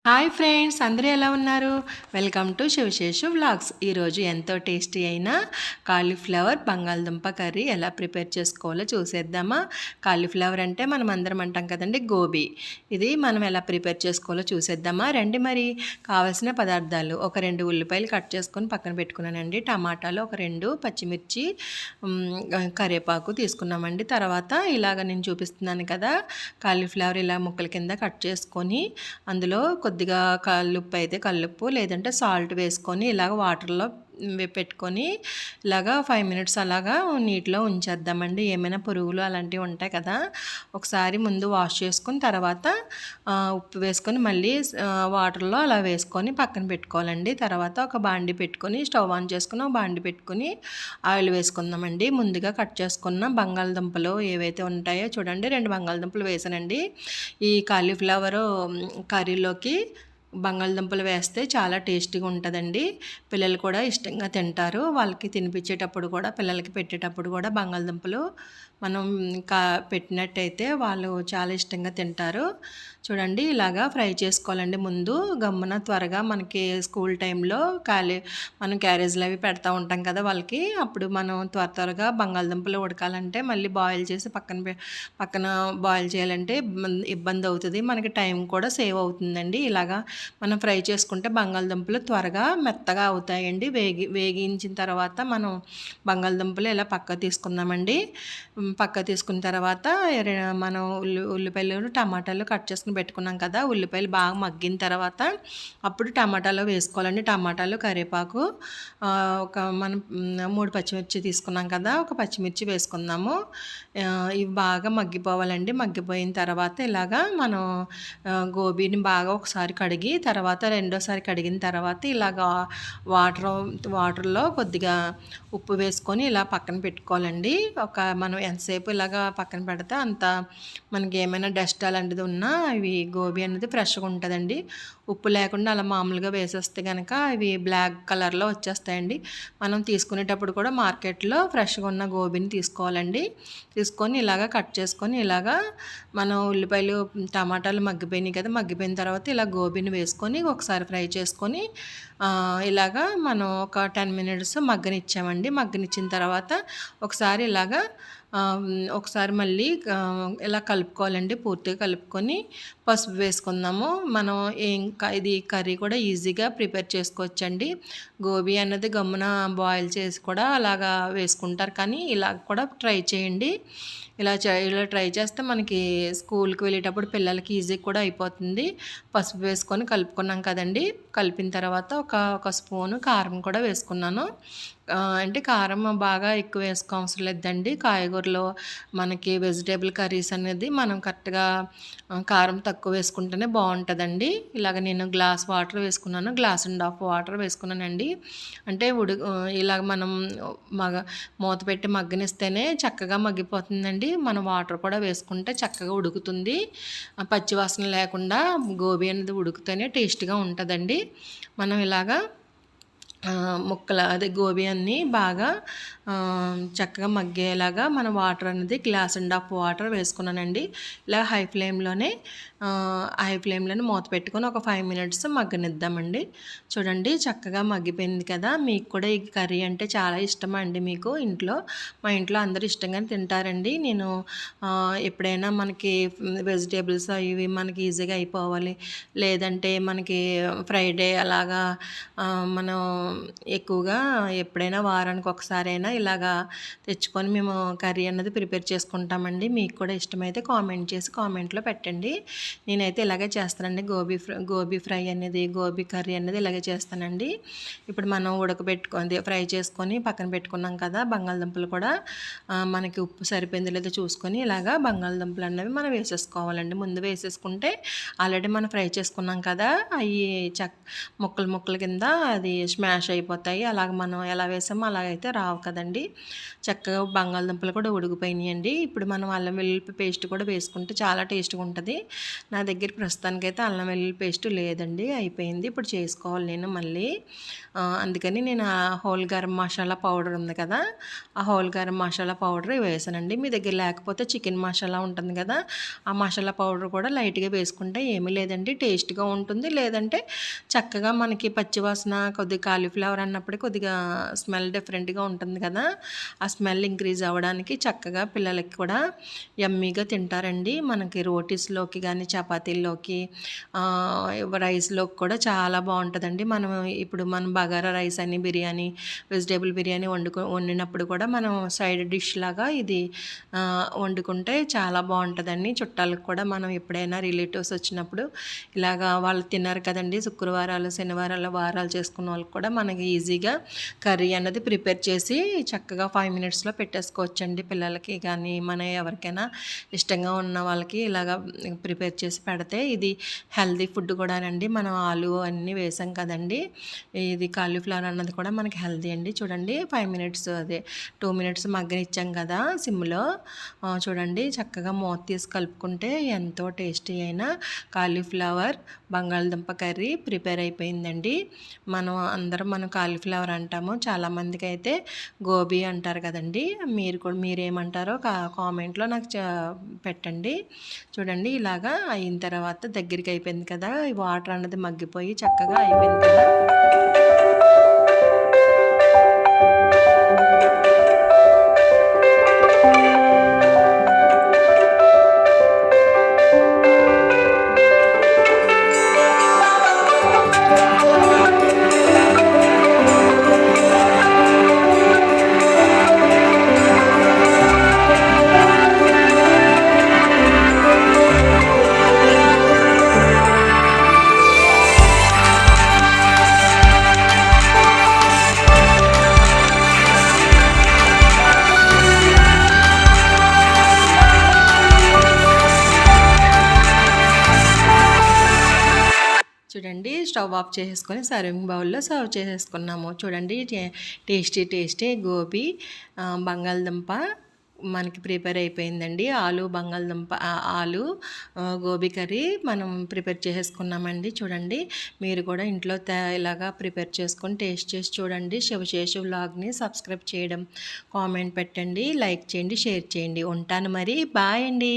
Hi friends, అందరూ ఎలా ఉన్నారు? Welcome to Shivaseshu vlogs. ఈరోజు ఎంతో టేస్టీ అయిన కాలీఫ్లవర్ బంగాళదుంప కర్రీ ఎలా ప్రిపేర్ చేసుకోవాలో చూసేద్దామా? కాలీఫ్లవర్ అంటే మనం అందరం అంటాం కదండి, గోబీ. ఇది మనం ఎలా ప్రిపేర్ చేసుకోవాలో చూసేద్దామా? రండి. మరి కావాల్సిన పదార్థాలు: ఒక 2 ఉల్లిపాయలు కట్ చేసుకొని పక్కన పెట్టుకున్నానండి, టమాటాలు ఒక 2, పచ్చిమిర్చి, కరివేపాకు తీసుకున్నామండి. తర్వాత ఇలాగ నేను చూపిస్తున్నాను కదా, కాలీఫ్లవర్ ఇలా ముక్కల కింద కట్ చేసుకొని అందులో కొద్దిగా కల్లుప్పు అయితే కల్లుప్పు, లేదంటే సాల్ట్ వేసుకొని ఇలాగ వాటర్లో పెట్టుకొని ఇలాగా 5 మినిట్స్ అలాగా నీటిలో ఉంచేద్దామండి. ఏమైనా పురుగులు అలాంటివి ఉంటాయి కదా, ఒకసారి ముందు వాష్ చేసుకుని తర్వాత ఉప్పు వేసుకొని మళ్ళీ వాటర్లో అలా వేసుకొని పక్కన పెట్టుకోవాలండి. తర్వాత ఒక బాండి పెట్టుకొని స్టవ్ ఆన్ చేసుకుని ఒక బాండి పెట్టుకొని ఆయిల్ వేసుకుందామండి. ముందుగా కట్ చేసుకున్న బంగాళదుంపలు ఏవైతే ఉంటాయో చూడండి, 2 బంగాళదుంపలు వేసానండి. ఈ కాలీఫ్లవరు కర్రీలోకి బంగాళదుంపలు వేస్తే చాలా టేస్టీగా ఉంటుందండి. పిల్లలు కూడా ఇష్టంగా తింటారు. వాళ్ళకి తినిపించేటప్పుడు కూడా, పిల్లలకి పెట్టేటప్పుడు కూడా బంగాళదుంపలు మనం పెట్టినట్టయితే వాళ్ళు చాలా ఇష్టంగా తింటారు. చూడండి, ఇలాగా ఫ్రై చేసుకోవాలండి. ముందు గమ్మున త్వరగా మనకి స్కూల్ టైంలో మనం క్యారేజ్లు అవి పెడతా ఉంటాం కదా వాళ్ళకి, అప్పుడు మనం త్వరగా బంగాళదుంపలు ఉడకాలంటే మళ్ళీ బాయిల్ చేసి పక్కన బాయిల్ చేయాలంటే ఇబ్బంది అవుతుంది, మనకి టైం కూడా సేవ్ అవుతుందండి. ఇలాగా మనం ఫ్రై చేసుకుంటే బంగాళదుంపలు త్వరగా మెత్తగా అవుతాయండి. వేగించిన తర్వాత మనం బంగాళదుంపలు ఇలా పక్క తీసుకుందామండి. పక్క తీసుకున్న తర్వాత మనం ఉల్లిపాయలు టమాటాలు కట్ చేసుకుని పెట్టుకున్నాం కదా, ఉల్లిపాయలు బాగా మగ్గిన తర్వాత అప్పుడు టమాటాలు వేసుకోవాలండి. టమాటాలు, కరివేపాకు, మనం 3 పచ్చిమిర్చి తీసుకున్నాం కదా, ఒక పచ్చిమిర్చి వేసుకుందాము. ఇవి బాగా మగ్గిపోవాలండి. మగ్గిపోయిన తర్వాత ఇలాగా మనం గోబీని బాగా ఒకసారి కడిగి తర్వాత రెండోసారి కడిగిన తర్వాత ఇలాగా వాటర్లో కొద్దిగా ఉప్పు వేసుకొని ఇలా పక్కన పెట్టుకోవాలండి. మనం ఎంతసేపు ఇలాగా పక్కన పెడితే అంత మనకి ఏమైనా డస్ట్ అలాంటిది ఉన్నా ఇవి గోబీ అనేది ఫ్రెష్గా ఉంటుందండి. ఉప్పు లేకుండా అలా మామూలుగా వేసేస్తే కనుక ఇవి బ్లాక్ కలర్లో వచ్చేస్తాయండి. మనం తీసుకునేటప్పుడు కూడా మార్కెట్లో ఫ్రెష్గా ఉన్న గోబీని తీసుకోవాలండి. తీసుకొని ఇలాగ కట్ చేసుకొని ఇలాగా మనం ఉల్లిపాయలు టమాటాలు మగ్గిపోయినాయి కదా, మగ్గిపోయిన తర్వాత ఇలా గోబీని వేసుకొని ఒకసారి ఫ్రై చేసుకొని ఇలాగా మనం ఒక 10 మినిట్స్ మగ్గనిచ్చామండి. మగ్గనిచ్చిన తర్వాత ఒకసారి ఇలాగా ఒకసారి మళ్ళీ ఇలా కలుపుకోవాలండి. పూర్తిగా కలుపుకొని పసుపు వేసుకుందాము. మనం ఇది కర్రీ కూడా ఈజీగా ప్రిపేర్ చేసుకోవచ్చండి. గోబీ అన్నది గమ్మున బాయిల్ చేసి కూడా అలాగా వేసుకుంటారు, కానీ ఇలా కూడా ట్రై చేయండి. ఇలా ట్రై చేస్తే మనకి స్కూల్కి వెళ్ళేటప్పుడు పిల్లలకి ఈజీ కూడా అయిపోతుంది. పసుపు వేసుకొని కలుపుకున్నాం కదండి. కలిపిన తర్వాత ఒక స్పూను కారం కూడా వేసుకున్నాను. అంటే కారం బాగా ఎక్కువ వేసుకోవసరం లేదండి. కాయగూరలో మనకి వెజిటేబుల్ కర్రీస్ అనేది మనం కరెక్ట్గా కారం తక్కువ వేసుకుంటేనే బాగుంటుందండి. ఇలాగ నేను గ్లాస్ వాటర్ వేసుకున్నాను, 1.5 గ్లాస్ వాటర్ వేసుకున్నానండి. అంటే ఇలాగ మనం మూత పెట్టి మగ్గనిస్తేనే చక్కగా మగ్గిపోతుందండి. మనం వాటర్ కూడా వేసుకుంటే చక్కగా ఉడుకుతుంది. పచ్చివాసన లేకుండా గోబీ అనేది ఉడికితేనే టేస్ట్గా ఉంటుందండి. మనం ఇలాగా గోబీ అన్నీ బాగా చక్కగా మగ్గేలాగా మనం వాటర్ అనేది 1.5 గ్లాస్ వాటర్ వేసుకున్నానండి. ఇలా హై ఫ్లేమ్లోనే మూత పెట్టుకొని ఒక 5 మినిట్స్ మగ్గనిద్దామండి. చూడండి, చక్కగా మగ్గిపోయింది కదా. మీకు కూడా ఈ కర్రీ అంటే చాలా ఇష్టమా అండి? మీకు మా ఇంట్లో అందరూ ఇష్టంగానే తింటారండి. నేను ఎప్పుడైనా మనకి వెజిటేబుల్స్ ఇవి మనకి ఈజీగా అయిపోవాలి, లేదంటే మనకి ఫ్రైడే అలాగా మనం ఎక్కువగా ఎప్పుడైనా వారానికి ఒకసారైనా ఇలాగా తెచ్చుకొని మేము కర్రీ అన్నది ప్రిపేర్ చేసుకుంటామండి. మీకు కూడా ఇష్టమైతే కామెంట్ చేసి కామెంట్లో పెట్టండి. నేనైతే ఇలాగే చేస్తానండి. గోబీ ఫ్రై అనేది, గోబీ కర్రీ అనేది ఇలాగే చేస్తానండి. ఇప్పుడు మనం ఉడకబెట్టుకొని ఫ్రై చేసుకొని పక్కన పెట్టుకున్నాం కదా, బంగాళదుంపలు కూడా మనకి ఉప్పు సరిపోయింది లేదో చూసుకొని ఇలాగా బంగాళదుంపలు అనేవి మనం వేసేసుకోవాలండి. ముందు వేసేసుకుంటే ఆల్రెడీ మనం ఫ్రై చేసుకున్నాం కదా, అవి ముక్కలు కింద అది స్మాష్ అయిపోతాయి. అలాగ మనం ఎలా వేసామో అలాగైతే రావు కదండి. చక్కగా బంగాళదుంపలు కూడా ఉడికిపోయినాయండి. ఇప్పుడు మనం అల్లం వెల్లుల్లి పేస్ట్ కూడా వేసుకుంటే చాలా టేస్ట్గా ఉంటుంది. నా దగ్గర ప్రస్తుతానికైతే అల్లం వెల్లుల్లి పేస్ట్ లేదండి, అయిపోయింది. ఇప్పుడు చేసుకోవాలి నేను మళ్ళీ. అందుకని నేను ఆ హోల్ గరం మసాలా పౌడర్ ఉంది కదా, ఆ హోల్ గరం మసాలా పౌడర్ వేసానండి. మీ దగ్గర లేకపోతే చికెన్ మసాలా ఉంటుంది కదా, ఆ మసాలా పౌడర్ కూడా లైట్గా వేసుకుంటే ఏమీ లేదండి, టేస్ట్గా ఉంటుంది. లేదంటే చక్కగా మనకి పచ్చివాసన కొద్దిగా కాలీఫ్లవర్ అన్నప్పుడు కొద్దిగా స్మెల్ డిఫరెంట్గా ఉంటుంది కదా, ఆ స్మెల్ ఇంక్రీజ్ అవ్వడానికి చక్కగా పిల్లలకి కూడా యమ్మీగా తింటారండి. మనకి రోటీస్లోకి కానీ చపాతీల్లోకి రైస్లోకి కూడా చాలా బాగుంటుందండి. మనం బగారా రైస్ అని బిర్యానీ వెజిటేబుల్ బిర్యానీ వండినప్పుడు కూడా మనం సైడ్ డిష్ లాగా ఇది వండుకుంటే చాలా బాగుంటుందండి. చుట్టాలకు కూడా మనం ఎప్పుడైనా రిలేటివ్స్ వచ్చినప్పుడు ఇలాగా వాళ్ళు తిన్నారు కదండి, శుక్రవారాలు శనివారాలు వారాలు చేసుకున్న వాళ్ళకి కూడా మనకి ఈజీగా కర్రీ అన్నది ప్రిపేర్ చేసి చక్కగా 5 మినిట్స్లో పెట్టేసుకోవచ్చండి. పిల్లలకి కానీ మన ఎవరికైనా ఇష్టంగా ఉన్న వాళ్ళకి ఇలాగా ప్రిపేర్ చేసి పెడితే ఇది హెల్తీ ఫుడ్ కూడానండి. మనం ఆలు అన్నీ వేసాం కదండి, ఇది కాలీఫ్లవర్ అన్నది కూడా మనకి హెల్తీ అండి. చూడండి 5 మినిట్స్ అదే 2 మినిట్స్ మగ్గనిచ్చాం కదా సిమ్లో. చూడండి చక్కగా మూత తీసి కలుపుకుంటే ఎంతో టేస్టీ అయిన కాలీఫ్లవర్ బంగాళదుంప కర్రీ ప్రిపేర్ అయిపోయిందండి. మనం కాలీఫ్లవర్ అంటాము, చాలామందికి అయితే గోబీ అంటారు కదండి. మీరేమంటారో కామెంట్లో నాకు పెట్టండి. చూడండి ఇలాగా అయిన తర్వాత దగ్గరికి అయిపోయింది కదా, ఈ వాటర్ అన్నది మగ్గిపోయి చక్కగా అయిపోయింది కదా. చూడండి స్టవ్ ఆఫ్ చేసేసుకొని సర్వింగ్ బౌల్లో సర్వ్ చేసేసుకున్నాము. చూడండి టేస్టీ గోబీ బంగాళదుంప మనకి ప్రిపేర్ అయిపోయిందండి. ఆలు గోబీ కర్రీ మనం ప్రిపేర్ చేసేసుకున్నామండి. చూడండి మీరు కూడా ఇంట్లో ఇలాగా ప్రిపేర్ చేసుకొని టేస్ట్ చేసి చూడండి. శివశేషు వ్లాగ్ని సబ్స్క్రైబ్ చేయడం, కామెంట్ పెట్టండి, లైక్ చేయండి, షేర్ చేయండి. ఉంటాను మరి, బాయ్ అండి.